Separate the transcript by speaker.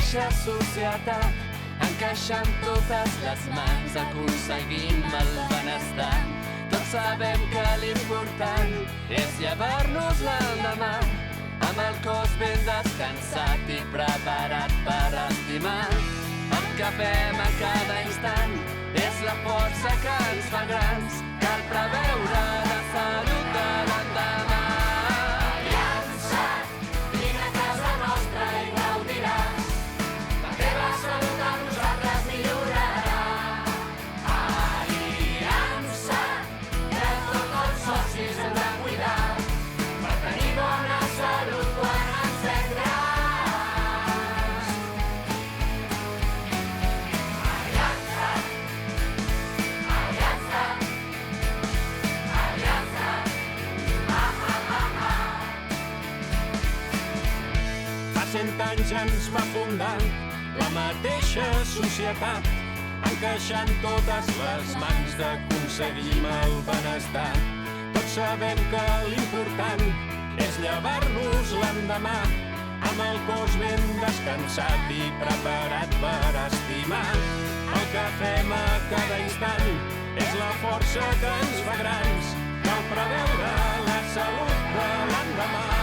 Speaker 1: mateixa societat, encaixant totes les mans, aconseguim el benestar. Tots sabem que l'important és llevar-nos l'endemà, amb el cos ben descansat i preparat per estimar. El que fem a cada instant és la força que ens fa grans, cal preveure la salut de l'endemà.
Speaker 2: Fa 100 anys ens va fundar la mateixa societat, encaixant totes les mans d'aconseguir el benestar. Tots sabem que l'important és llevar-nos l'endemà, amb el cos ben descansat i preparat per estimar. El que fem a cada instant és la força que ens fa grans, cal preveure la salut de l'endemà.